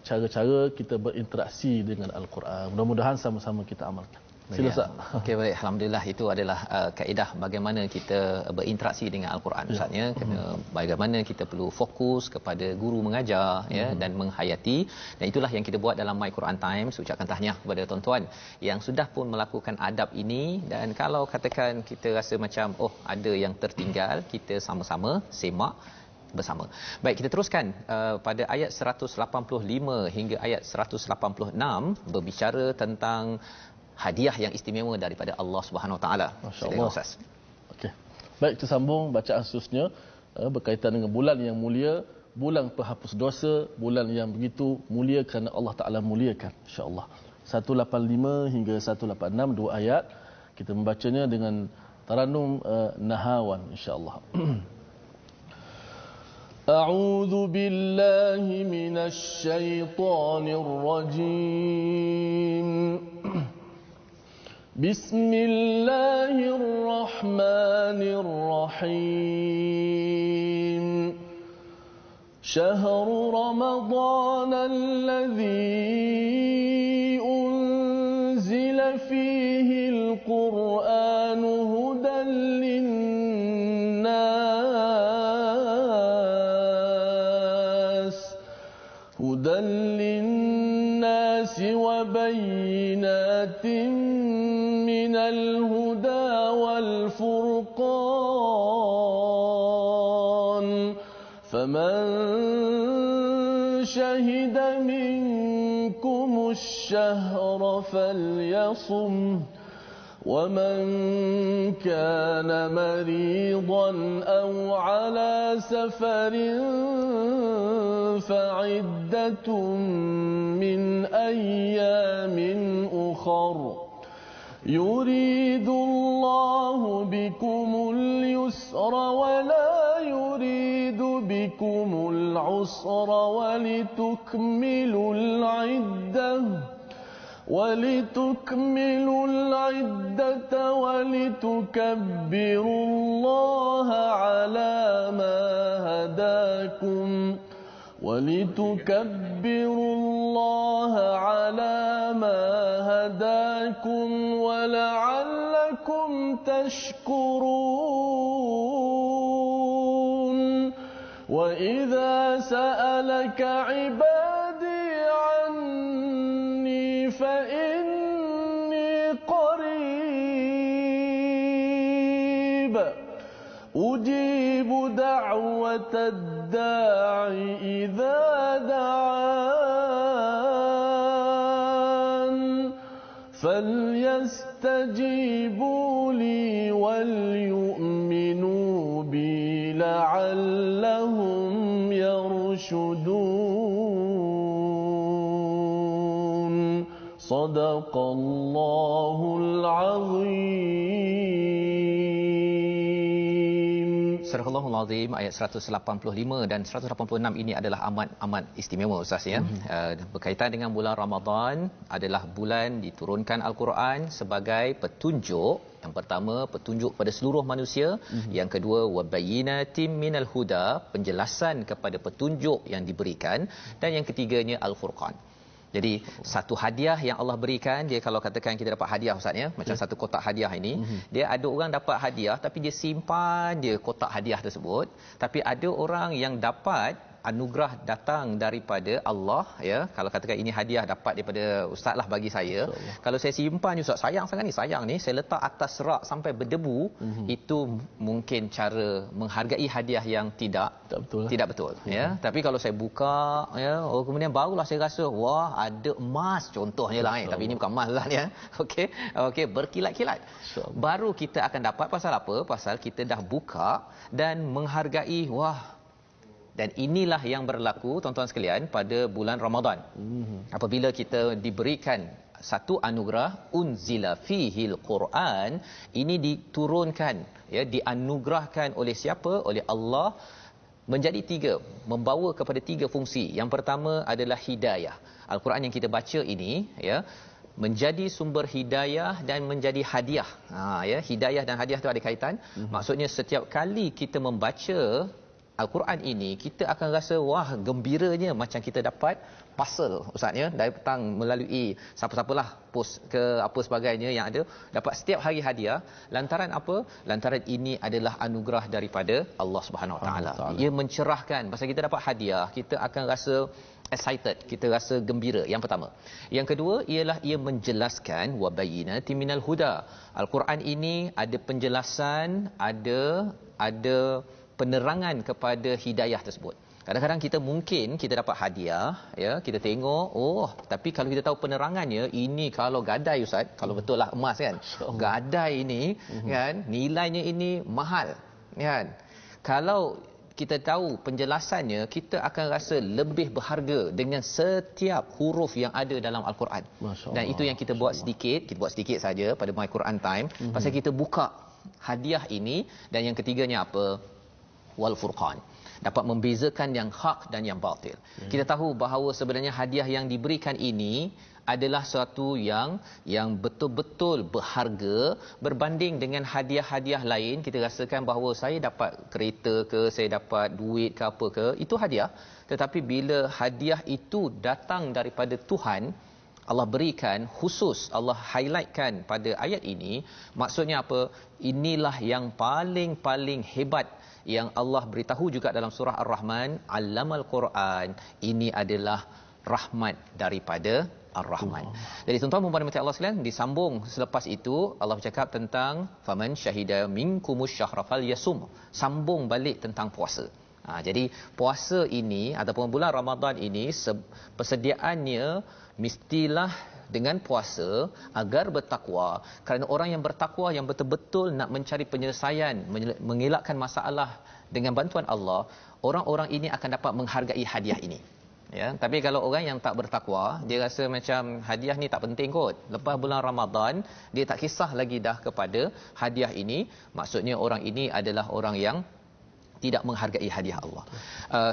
cara-cara kita berinteraksi dengan Al-Quran. Mudah-mudahan sama-sama kita amalkan. Sila Ustaz. Okey, baik, alhamdulillah, itu adalah kaedah bagaimana kita berinteraksi dengan Al-Quran, Ustaz, ya. Kena bagaimana kita perlu fokus kepada guru mengajar, ya, dan menghayati. Dan itulah yang kita buat dalam My Quran Time. Saya ucapkan tahniah kepada tuan-tuan yang sudah pun melakukan adab ini. Dan kalau katakan kita rasa macam ada yang tertinggal, kita sama-sama semak bersama. Baik, kita teruskan pada ayat 185 hingga ayat 186, berbicara tentang hadiah yang istimewa daripada Allah Subhanahu Wa Taala. Masya-Allah. Okey. Baik, kita sambung bacaan seterusnya berkaitan dengan bulan yang mulia, bulan penghapus dosa, bulan yang begitu mulia kerana Allah Taala muliakan. Insya-Allah. 185 hingga 186, dua ayat. Kita membacanya dengan taranum nahawan, insya-Allah. A'udzu billahi minasy syaithanir rajim. Bismillahirrahmanirrahim. Syahrul Ramadan alladzi unzila fihi al-Qur'an hudan lin-nas wa bayyinatin الهدى والفرقان فمن شهد منكم الشهر فليصم ومن كان مريضا أو على سفر فعدة من أيام أخر يريد الله بكم اليسر ولا يريد بكم العسر ولتكملوا العدة ولتكبروا الله على ما هداكم ولعلكم تشكرون وإذا سألك عبادي عني فإني قريب أجيب دعوة الداع إذا دعان فليستجيبوا لي وليؤمنوا بي لعلهم يرشدون صدق الله العظيم. Surah Al-Allahul Azim ayat 185 dan 186 ini adalah amat istimewa Ustaz ya. Berkaitan dengan bulan Ramadan, adalah bulan diturunkan Al-Quran sebagai petunjuk. Yang pertama, petunjuk pada seluruh manusia. Yang kedua, wabayyinatim minal huda, penjelasan kepada petunjuk yang diberikan. Dan yang ketiganya, Al-Furqan. Jadi satu hadiah yang Allah berikan, dia kalau katakan kita dapat hadiah Ustaz ya, macam satu kotak hadiah ini, dia ada orang dapat hadiah tapi dia simpan dia kotak hadiah tersebut, tapi ada orang yang dapat anugerah datang daripada Allah ya. Kalau katakan ini hadiah dapat daripada ustaz lah bagi saya, kalau saya simpan ustaz, sayang sangat ni, sayang ni saya letak atas rak sampai berdebu, itu mungkin cara menghargai hadiah yang tidak betul ya. Tapi kalau saya buka ya, kemudian barulah saya rasa wah ada emas contohnya lah tapi ini bukan emas lah ya. Okey berkilat-kilat, baru kita akan dapat. Pasal apa? Pasal kita dah buka dan menghargai. Wah, dan inilah yang berlaku tuan-tuan sekalian pada bulan Ramadan. Apabila kita diberikan satu anugerah, unzila fihil Quran, ini diturunkan ya, dianugerahkan oleh siapa? Oleh Allah, menjadi tiga, membawa kepada tiga fungsi. Yang pertama adalah hidayah. Al-Quran yang kita baca ini ya, menjadi sumber hidayah dan menjadi hadiah. Ya, hidayah dan hadiah itu ada kaitan. Maksudnya setiap kali kita membaca Al-Quran ini, kita akan rasa wah gembiranya macam kita dapat parcel ustaz ya, dari petang melalui siapa-siapalah pos ke apa sebagainya yang ada, dapat setiap hari hadiah. Lantaran apa? Lantaran ini adalah anugerah daripada Allah Subhanahu Wa Taala. Ia mencerahkan. Pasal kita dapat hadiah, kita akan rasa excited, kita rasa gembira. Yang pertama. Yang kedua ialah ia menjelaskan wabayyinatin minal huda. Al-Quran ini ada penjelasan, ada penerangan kepada hidayah tersebut. Kadang-kadang kita mungkin kita dapat hadiah ya, kita tengok tapi kalau kita tahu penerangannya, ini kalau gadai ustaz, kalau betul lah emas kan, gadai ini kan nilainya ini mahal kan. Kalau kita tahu penjelasannya, kita akan rasa lebih berharga dengan setiap huruf yang ada dalam Al-Quran. Dan itu yang kita buat sedikit saja pada My Quran Time, pasal kita buka hadiah ini. Dan yang ketiganya apa? Wal Furqan, dapat membezakan yang hak dan yang batil. Kita tahu bahawa sebenarnya hadiah yang diberikan ini adalah sesuatu yang betul-betul berharga berbanding dengan hadiah-hadiah lain. Kita rasakan bahawa saya dapat kereta ke, saya dapat duit ke apa ke, itu hadiah. Tetapi bila hadiah itu datang daripada Tuhan, Allah berikan khusus, Allah highlightkan pada ayat ini, maksudnya apa? Inilah yang paling hebat yang Allah beritahu juga dalam surah Ar-Rahman, Allamal Quran, ini adalah rahmat daripada Ar-Rahman. Jadi tuan-tuan dan puan-puan Allah sekalian, disambung selepas itu Allah bercakap tentang faman syahida minkumus syahra falyasum, sambung balik tentang puasa. Jadi puasa ini ataupun bulan Ramadan ini persediaannya mestilah dengan puasa agar bertakwa, kerana orang yang bertakwa yang betul-betul nak mencari penyelesaian, mengelakkan masalah dengan bantuan Allah, orang-orang ini akan dapat menghargai hadiah ini. Ya, tapi kalau orang yang tak bertakwa, dia rasa macam hadiah ni tak penting kot. Lepas bulan Ramadan, dia tak kisah lagi dah kepada hadiah ini. Maksudnya orang ini adalah orang yang tidak menghargai hadiah Allah.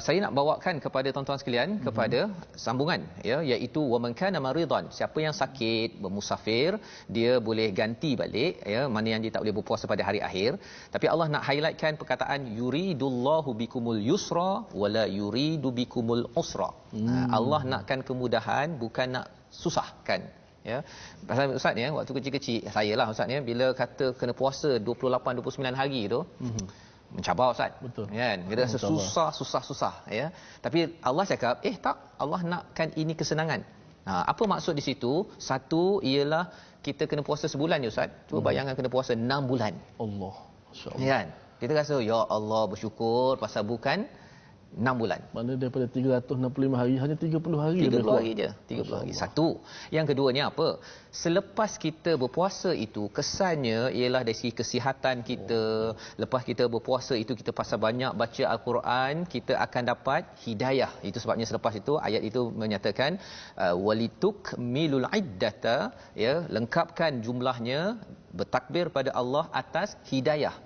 Saya nak bawakan kepada tuan-tuan sekalian kepada sambungan, ya, iaitu wa man kana maridan, siapa yang sakit, bermusafir, dia boleh ganti balik, ya, mana yang dia tak boleh berpuasa pada hari akhir. Tapi Allah nak highlightkan perkataan yuridullahu bikumul yusra wala yuridu bikumul usra. Allah nakkan kemudahan, bukan nak susahkan. Ya, pasal ustaz ya, waktu kecil-kecil saya lah ustaz ya, bila kata kena puasa 28 29 hari tu, mencabar ustaz. Betul. Kan? Dia rasa susah ya. Tapi Allah cakap, tak, Allah nakkan ini kesenangan. Apa maksud di situ? Satu ialah kita kena puasa sebulan je ustaz. Cuba bayangkan kena puasa 6 bulan. Allah. Masya-Allah. Kan? Kita rasa ya Allah bersyukur pasal bukan 6 bulan. Mana daripada 365 hari hanya 30 hari 30 hari je. 30 hari. Satu. Yang keduanya apa? Selepas kita berpuasa itu, kesannya ialah dari segi kesihatan kita. Lepas kita berpuasa itu, kita pasal banyak baca Al-Quran, kita akan dapat hidayah. Itu sebabnya selepas itu ayat itu menyatakan walitukmilul iddata, ya, lengkapkan jumlahnya, bertakbir pada Allah atas hidayah.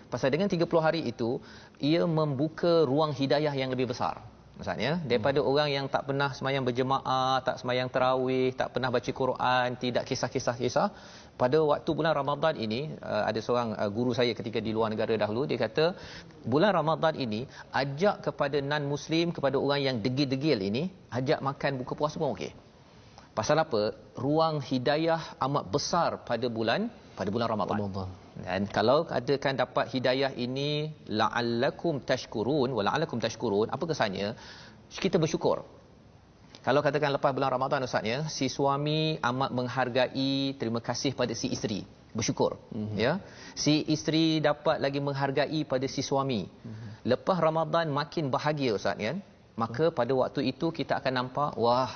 Pasal dengan 30 hari itu, ia membuka ruang hidayah yang lebih besar. Maksudnya, daripada orang yang tak pernah semayang berjemaah, tak semayang tarawih, tak pernah baca Quran, tidak kisah-kisah. Pada waktu bulan Ramadan ini, ada seorang guru saya ketika di luar negara dahulu, dia kata, bulan Ramadan ini, ajak kepada non-Muslim, kepada orang yang degil-degil ini, ajak makan buka puasa pun okey. Pasal apa? Ruang hidayah amat besar pada bulan Ramadan. Dan kalau adakan dapat hidayah ini, la'allakum tashkurun wa la'allakum tashkurun, apa kesannya? Kita bersyukur. Kalau katakan lepas bulan Ramadan ustaz ya, si suami amat menghargai, terima kasih pada si isteri, bersyukur. Ya. Si isteri dapat lagi menghargai pada si suami. Lepas Ramadan makin bahagia ustaz ya. Maka pada waktu itu kita akan nampak, wah,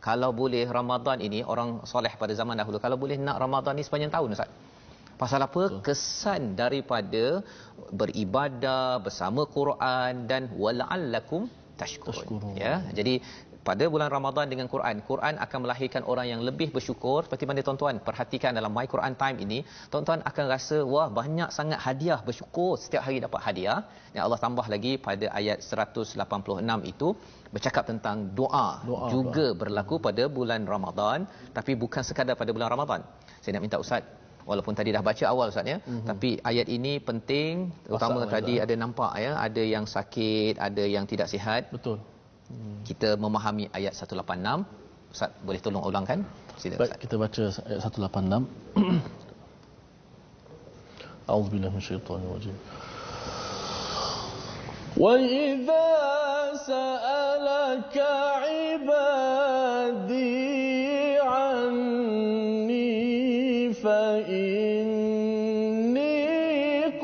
kalau boleh Ramadan ini, orang soleh pada zaman dahulu, kalau boleh nak Ramadan ni sepanjang tahun ustaz. Pasal apa? Kesan daripada beribadah bersama Quran dan wala'allakum tashkurun. Ya. Jadi pada bulan Ramadan dengan Quran akan melahirkan orang yang lebih bersyukur. Seperti mana tuan-tuan perhatikan dalam My Quran Time ini, tuan-tuan akan rasa wah, banyak sangat hadiah, bersyukur setiap hari dapat hadiah. Yang Allah tambah lagi pada ayat 186 itu bercakap tentang doa juga berlaku pada bulan Ramadan, tapi bukan sekadar pada bulan Ramadan. Saya nak minta ustaz, walaupun tadi dah baca awal ustaz ya, tapi ayat ini penting, terutama tadi ada nampak ya, ada yang sakit, ada yang tidak sihat. Betul. Kita memahami ayat 186. Ustaz boleh tolong ulangkan? Silakan. Baik, kita baca ayat 186. A'udzubillahi minasyaitonir rajim. Wa idza sa'alaka 'ibadi 'anni fa inni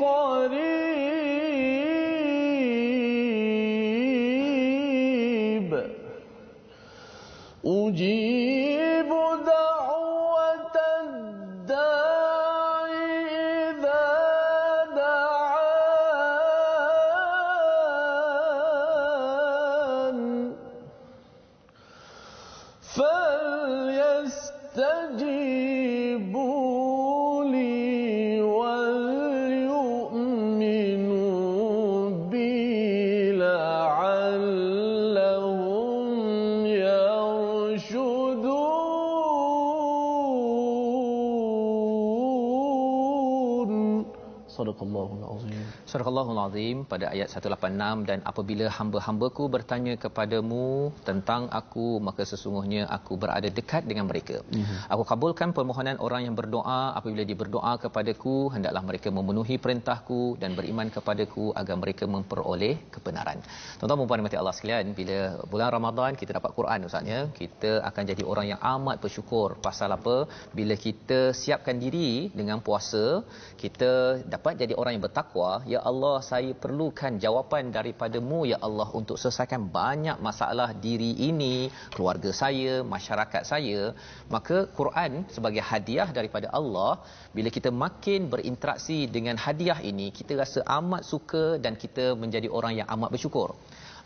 qarib ujibu da'watad da'i idza da'an falyastajibu li walyu'minu bi la'allahum yarshudun. Sadaqallahul azim. Surahul Azim pada ayat 186, dan apabila hamba-hambaku bertanya kepadamu tentang aku, maka sesungguhnya aku berada dekat dengan mereka. Aku kabulkan permohonan orang yang berdoa. Apabila dia berdoa kepadaku, hendaklah mereka memenuhi perintahku dan beriman kepadaku agar mereka memperoleh kebenaran. Tuan-tuan dan puan mati Allah sekalian, bila bulan Ramadan kita dapat Quran ustaz ya, kita akan jadi orang yang amat bersyukur. Pasal apa? Bila kita siapkan diri dengan puasa, kita dapat nak jadi orang yang bertakwa, ya Allah, saya perlukan jawapan daripadamu ya Allah untuk selesaikan banyak masalah diri ini, keluarga saya, masyarakat saya. Maka Quran sebagai hadiah daripada Allah, bila kita makin berinteraksi dengan hadiah ini, kita rasa amat suka dan kita menjadi orang yang amat bersyukur.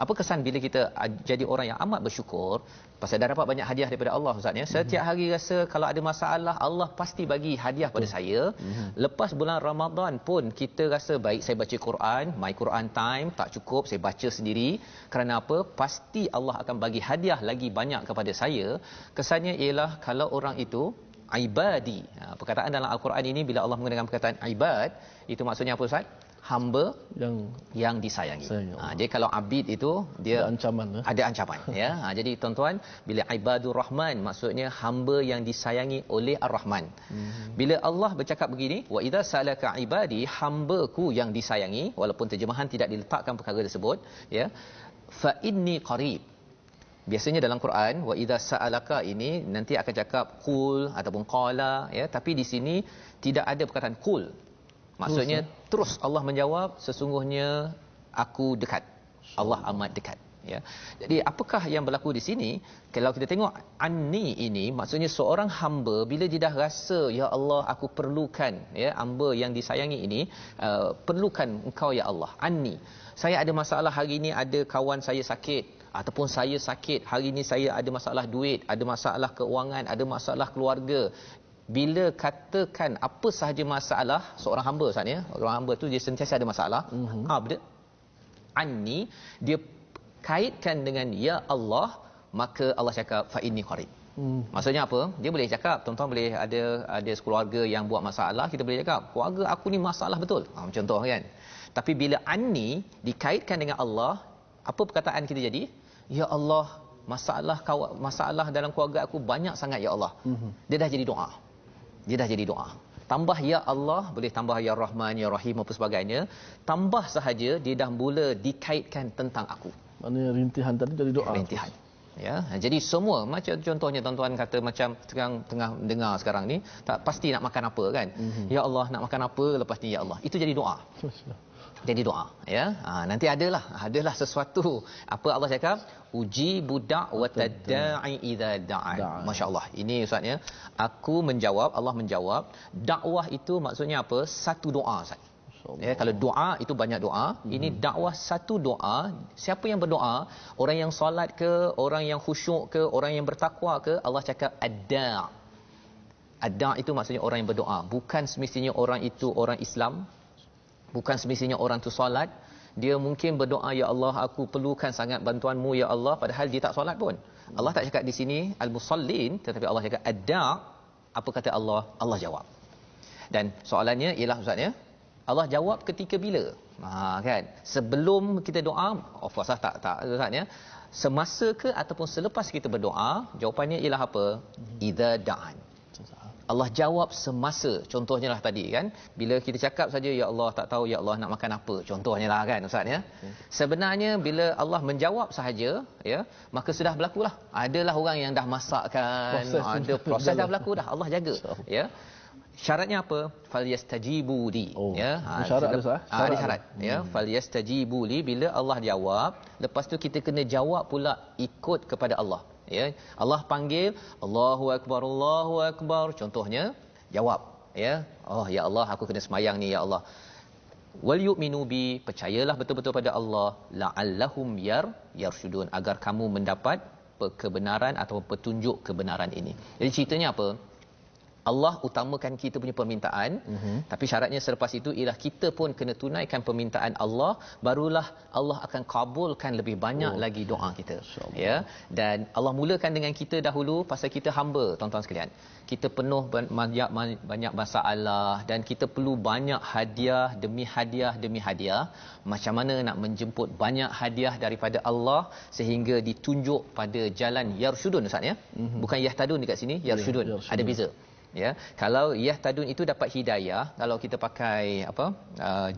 Apa kesan bila kita jadi orang yang amat bersyukur pasal dah dapat banyak hadiah daripada Allah, Ustaz ya. Setiap hari rasa kalau ada masalah, Allah pasti bagi hadiah pada saya. Lepas bulan Ramadan pun kita rasa baik saya baca Quran, my Quran time tak cukup, saya baca sendiri. Kerana apa? Pasti Allah akan bagi hadiah lagi banyak kepada saya. Kesannya ialah kalau orang itu ibadi. Perkataan dalam Al-Quran ini bila Allah menggunakan perkataan ibad, itu maksudnya apa, Ustaz? Hamba yang disayangi. Jadi kalau abid itu dia ada ancaman, ada ancaman ya. Jadi tuan-tuan, bila ibadur rahman maksudnya hamba yang disayangi oleh ar-rahman. Bila Allah bercakap begini, wa idza salaka ibadi, hambaku yang disayangi, walaupun terjemahan tidak diletakkan perkara tersebut ya, fa inni qarib. Biasanya dalam Quran wa idza sa'alaka ini nanti akan cakap qul ataupun qala ya, tapi di sini tidak ada perkataan qul. Maksudnya terus Allah menjawab, sesungguhnya aku dekat. Allah amat dekat ya. Jadi apakah yang berlaku di sini? Kalau kita tengok anni ini, maksudnya seorang hamba bila dia dah rasa ya Allah aku perlukan ya, hamba yang disayangi ini perlukan engkau ya Allah. Anni, saya ada masalah hari ini, ada kawan saya sakit ataupun saya sakit hari ini, saya ada masalah duit, ada masalah keuangan, ada masalah keluarga. Bila katakan apa sahaja masalah seorang hamba, Ustaz ya, orang hamba tu dia sentiasa ada masalah. Abd anni, dia kaitkan dengan ya Allah, maka Allah cakap fa inni qarib. Maksudnya apa? Dia boleh cakap, tuan-tuan boleh ada sekeluarga yang buat masalah, kita boleh cakap keluarga aku ni masalah betul. Contoh kan. Tapi bila anni dikaitkan dengan Allah, apa perkataan kita jadi? Ya Allah, masalah dalam keluarga aku banyak sangat ya Allah. Dia dah jadi doa. Dia dah jadi doa. Tambah ya Allah, boleh tambah ya Rahman, ya Rahim apa sebagainya. Tambah sahaja dia dah mula dikaitkan tentang aku. Maknanya rintihan tadi jadi doa. Rintihan. Ya, jadi semua macam contohnya tuan-tuan kata macam tengah dengar sekarang ni, tak pasti nak makan apa kan? Ya Allah, nak makan apa, lepas ni ya Allah. Itu jadi doa. Jadi doa ya. Nanti adalah sesuatu apa Allah cakap, uji budak wa tadai idza da'a. Masya-Allah. Ini Ustaz ya. Aku menjawab, Allah menjawab. Dakwah itu maksudnya apa? Satu doa, Ustaz. Ya, kalau doa itu banyak doa, ini dakwah satu doa. Siapa yang berdoa? Orang yang solat ke, orang yang khusyuk ke, orang yang bertakwa ke, Allah cakap ad-da'. Ad-da' itu maksudnya orang yang berdoa. Bukan semestinya orang itu orang Islam. Bukan semestinya orang tu solat. Dia mungkin berdoa, ya Allah aku perlukan sangat bantuanmu ya Allah, padahal dia tak solat pun. Allah tak cakap di sini al-musallin, tetapi Allah cakap ad-da'. Apa kata Allah? Allah jawab. Dan soalannya ialah Ustaz ya, Allah jawab ketika bila? Kan? Sebelum kita doa, of course tak Ustaz ya. Semasa ke ataupun selepas kita berdoa? Jawapannya ialah apa? Idza da'an. Allah jawab semasa. Contohnya lah tadi kan, bila kita cakap saja ya Allah tak tahu ya Allah nak makan apa, contohnya lah kan Ustaz ya. Sebenarnya bila Allah menjawab sahaja ya, maka sudah berlakulah. Adalah orang yang dah masakkan, ada proses dah berlaku dah, Allah jaga ya. Syaratnya apa? Falyastajibu li ya. Syarat ada sah? Ada syarat ya. Falyastajibu li, bila Allah jawab, lepas tu kita kena jawab pula ikut kepada Allah. Ya, Allah panggil, Allahu akbar, Allahu akbar, contohnya jawab ya. Oh ya Allah, aku kena semayang ni ya Allah. Wal yu'minu bi, percayalah betul-betul pada Allah, la'allahum yarshudun, agar kamu mendapat kebenaran atau petunjuk kebenaran ini. Jadi ceritanya apa? Allah utamakan kita punya permintaan, tapi syaratnya selepas itu ialah kita pun kena tunaikan permintaan Allah, barulah Allah akan kabulkan lebih banyak lagi doa kita. Ya, dan Allah mulakan dengan kita dahulu pasal kita hamba, tuan-tuan sekalian. Kita penuh banyak masalah dan kita perlu banyak hadiah demi hadiah demi hadiah. Macam mana nak menjemput banyak hadiah daripada Allah sehingga ditunjuk pada jalan yarshudun, Ustaz ya. Bukan yahtadun dekat sini, yarshudun. Ada beza. Ya, kalau yahtadun itu dapat hidayah, kalau kita pakai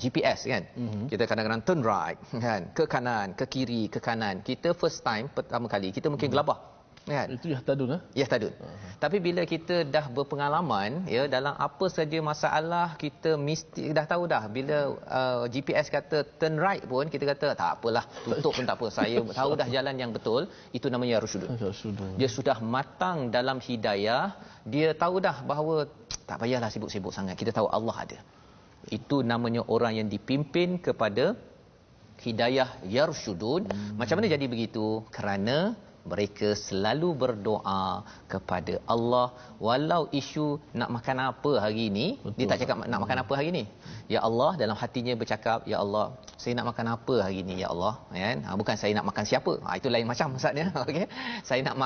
GPS kan, kita kadang-kadang turn right kan, ke kanan, ke kiri, ke kanan. Kita first time pertama kali kita mungkin gelabah, Kan? Itu yahtadun Yahtadun. Tapi bila kita dah berpengalaman ya dalam apa saja masalah, kita mesti dah tahu dah bila GPS kata turn right pun kita kata tak apalah, tutup pun tak apa, saya tahu dah jalan yang betul. Itu namanya rusyudun. Dia sudah matang dalam hidayah, dia tahu dah bahawa tak payahlah sibuk-sibuk sangat, kita tahu Allah ada. Itu namanya orang yang dipimpin kepada hidayah yarsyudun. Macam mana jadi begitu? Kerana mereka selalu berdoa kepada Allah walau isu nak makan apa hari ini. Betul. Dia tak cakap nak makan apa hari ini. Ya Allah, dalam hatinya bercakap, ya Allah, saya nak makan apa hari ini ya Allah, kan? Bukan saya nak makan siapa. Itu lain macam maksudnya. Okey. Saya nak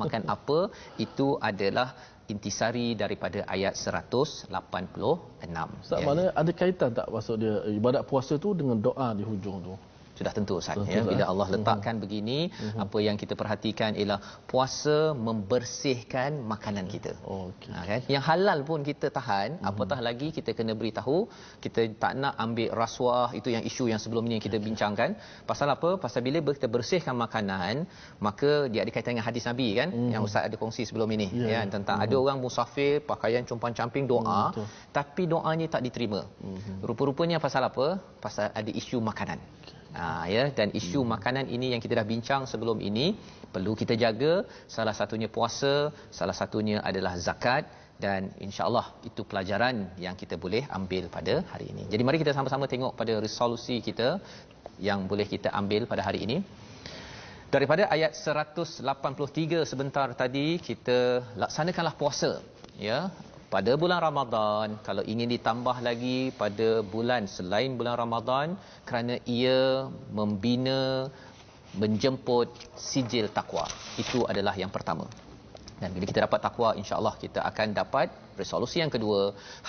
makan apa, itu adalah intisari daripada ayat 186. Ustaz, mana ada kaitan tak maksud dia ibadat puasa tu dengan doa di hujung tu? Sudah tentu Ustaz, ya. Bila Allah letakkan begini, apa yang kita perhatikan ialah puasa membersihkan makanan kita. Okey. Kan? Yang halal pun kita tahan, apatah lagi kita kena beritahu, kita tak nak ambil rasuah. Itu yang isu yang sebelum ni kita bincangkan. Pasal apa? Pasal bila kita bersihkan makanan, maka dia ada kaitan dengan hadis Nabi kan, yang Ustaz ada kongsi sebelum ini, ya, tentang ada orang musafir pakaian compang-camping doa, tapi doanya tak diterima. Rupa-rupanya pasal apa? Pasal ada isu makanan. Ya, dan isu makanan ini yang kita dah bincang sebelum ini, perlu kita jaga. Salah satunya puasa, salah satunya adalah zakat, dan insya-Allah itu pelajaran yang kita boleh ambil pada hari ini. Jadi mari kita sama-sama tengok pada resolusi kita yang boleh kita ambil pada hari ini. Daripada ayat 183 sebentar tadi, kita laksanakanlah puasa, ya, pada bulan Ramadan. Kalau ingin ditambah lagi pada bulan selain bulan Ramadan, kerana ia membina, menjemput sijil takwa. Itu adalah yang pertama. Dan bila kita dapat takwa, insya-Allah kita akan dapat resolusi yang kedua,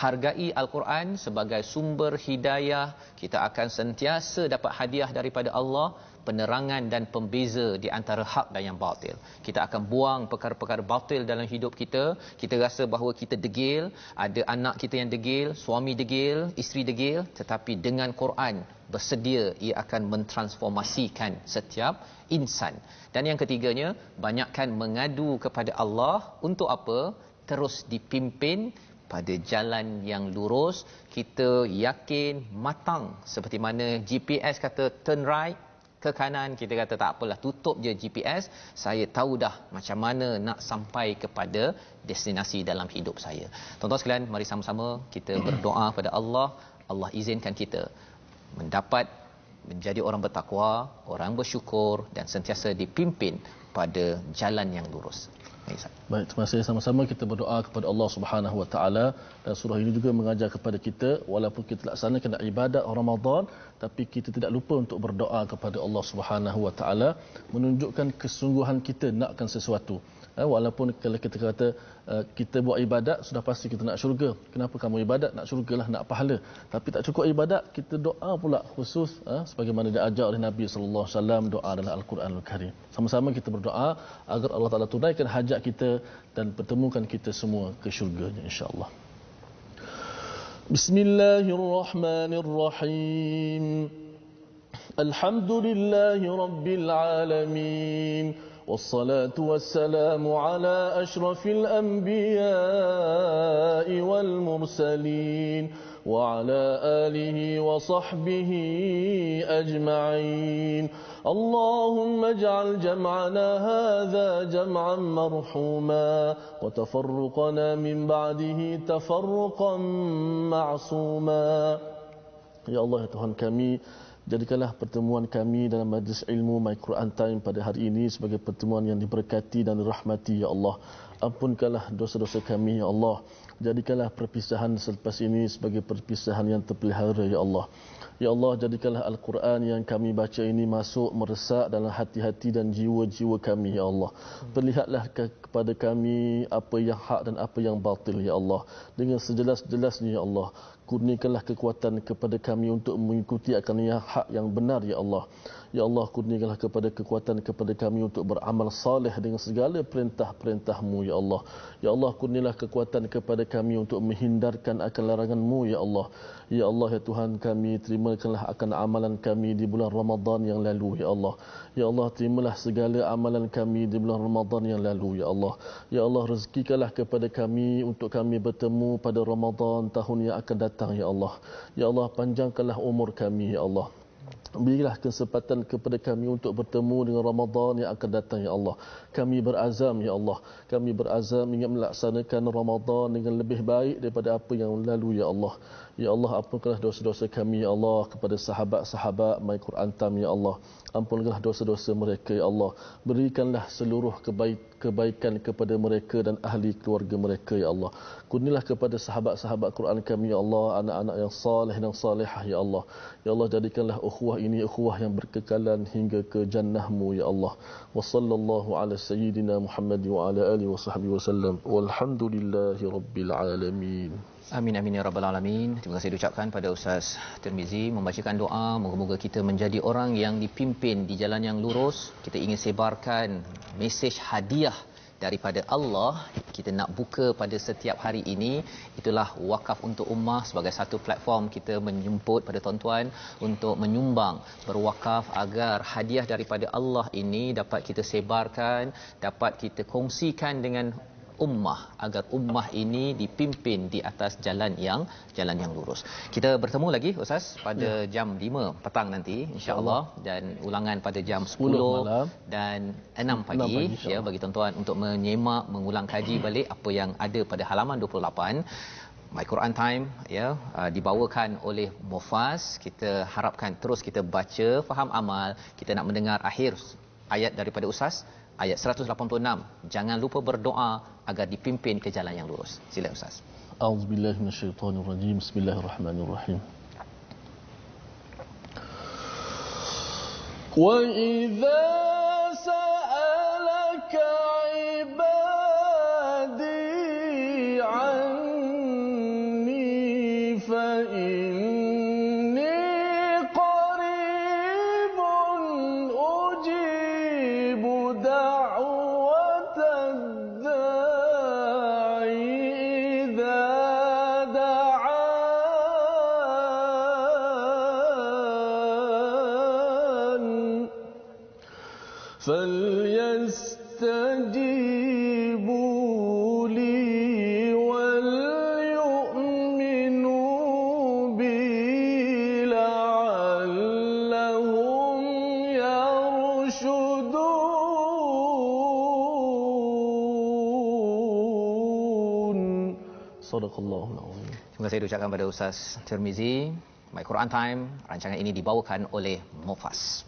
hargai Al-Quran sebagai sumber hidayah. Kita akan sentiasa dapat hadiah daripada Allah, penerangan dan pembeza di antara hak dan yang batil. Kita akan buang perkara-perkara batil dalam hidup kita. Kita rasa bahawa kita degil, ada anak kita yang degil, suami degil, isteri degil, tetapi dengan Quran bersedia, ia akan mentransformasikan setiap insan. Dan yang ketiganya, banyakkan mengadu kepada Allah untuk apa? Terus dipimpin pada jalan yang lurus. Kita yakin matang, seperti mana GPS kata turn right, ke kanan, kita kata tak apalah, tutup je GPS, saya tahu dah macam mana nak sampai kepada destinasi dalam hidup saya. Tuan-tuan sekalian, mari sama-sama kita berdoa kepada Allah. Allah izinkan kita mendapat menjadi orang bertakwa, orang bersyukur, dan sentiasa dipimpin pada jalan yang lurus. Baik, terima kasih. Sama-sama kita berdoa kepada Allah Subhanahu Wa Taala, dan surah ini juga mengajar kepada kita, walaupun kita laksanakan ibadat Ramadan, tapi kita tidak lupa untuk berdoa kepada Allah Subhanahu Wa Taala, menunjukkan kesungguhan kita nakkan sesuatu. Walaupun kalau kita kata kita buat ibadat, sudah pasti kita nak syurga. Kenapa kamu ibadat? Nak syurgalah, nak pahala. Tapi tak cukup ibadat, kita doa pula khusus, sebagaimana diajar oleh Nabi sallallahu alaihi wasallam, doa dalam Al-Quranul Karim. Sama-sama kita berdoa agar Allah Taala tunaikan hajat kita dan pertemukan kita semua ke syurganya, insya-Allah. Bismillahirrahmanirrahim. Alhamdulillahirabbil alamin. والصلاة والسلام على أشرف الأنبياء والمرسلين وعلى آله وصحبه أجمعين. اللهم اجعل جمعنا هذا جمعا مرحوما وتفرقنا من بعده تفرقا معصوما. Ya Allah, ya Tuhan kami, jadikanlah pertemuan kami dalam majlis ilmu My Quran Time pada hari ini sebagai pertemuan yang diberkati dan dirahmati, ya Allah. Ampunkanlah dosa-dosa kami, ya Allah. Jadikanlah perpisahan selepas ini sebagai perpisahan yang terpelihara, ya Allah. Ya Allah, jadikanlah Al-Quran yang kami baca ini masuk meresak dalam hati-hati dan jiwa-jiwa kami, ya Allah. Perlihatlah kepada kami apa yang hak dan apa yang batil, ya Allah, dengan sejelas-jelasnya, ya Allah. Kurniakanlah kekuatan kepada kami untuk mengikuti akan yang hak yang benar, ya Allah. Ya Allah, kurniakanlah kepada kekuatan kepada kami untuk beramal saleh dengan segala perintah-perintah-Mu, ya Allah. Ya Allah, kurnialah kekuatan kepada kami untuk menghindarkan akan larangan-Mu ya Allah. Ya Allah, ya Tuhan kami, terimakanlah akan amalan kami di bulan Ramadan yang lalu ya Allah. Ya Allah, terimalah segala amalan kami di bulan Ramadan yang lalu ya Allah. Ya Allah, rezekikanlah kepada kami untuk kami bertemu pada Ramadan tahun yang akan datang ya Allah. Ya Allah, panjangkanlah umur kami ya Allah. Berilah kesempatan kepada kami untuk bertemu dengan Ramadan yang akan datang ya Allah. Kami berazam ya Allah. Kami berazam ingin melaksanakan Ramadan dengan lebih baik daripada apa yang lalu ya Allah. Ya Allah, ampunkanlah dosa-dosa kami ya Allah kepada sahabat-sahabat My Quran Time ya Allah. Ampunkanlah dosa-dosa mereka ya Allah. Berikanlah seluruh kebaikan kepada mereka dan ahli keluarga mereka ya Allah. Kurnialah kepada sahabat-sahabat Quran kami ya Allah anak-anak yang saleh dan salihah ya Allah. Ya Allah, jadikanlah ukhuwah ini ukhuwah yang berkekalan hingga ke jannah-Mu ya Allah. Wa sallallahu ala sayyidina Muhammad wa ala alihi wa sahbihi wasallam. Walhamdulillahi rabbil alamin. Amin amin ya rabbal alamin. Terima kasih diucapkan pada Ustaz Tirmizi membacakan doa, moga-moga kita menjadi orang yang dipimpin di jalan yang lurus. Kita ingin sebarkan mesej hadiah daripada Allah. Kita nak buka pada setiap hari ini, itulah wakaf untuk ummah sebagai satu platform kita menjemput pada tuan-tuan untuk menyumbang, berwakaf agar hadiah daripada Allah ini dapat kita sebarkan, dapat kita kongsikan dengan ummah agar ummah ini dipimpin di atas jalan yang lurus. Kita bertemu lagi Ustaz pada jam 5 petang nanti insya-Allah, dan ulangan pada jam 10 malam dan 6 pagi ya, bagi tuan-tuan untuk menyemak, mengulang kaji balik apa yang ada pada halaman 28. My Quran Time ya, dibawakan oleh Mufas. Kita harapkan terus kita baca, faham, amal. Kita nak mendengar akhir ayat daripada Ustaz, ayat 186. Jangan lupa berdoa agar dipimpin ke jalan yang lurus. Sila Ustaz. A'udzubillahi minasyaitonirrajim. Bismillahirrahmanirrahim. Wa idza sa'alaka 'ibadi 'anni fa inni qaribun ujibu da'watad da'i idza da'an فليستجيبوا لي وليؤمنوا بي لعلهم يرشدون. صدق الله العظيم. Terima kasih diucapkan pada Ustaz Tirmizi. My Quran Time, rancangan ini dibawakan oleh Mufas.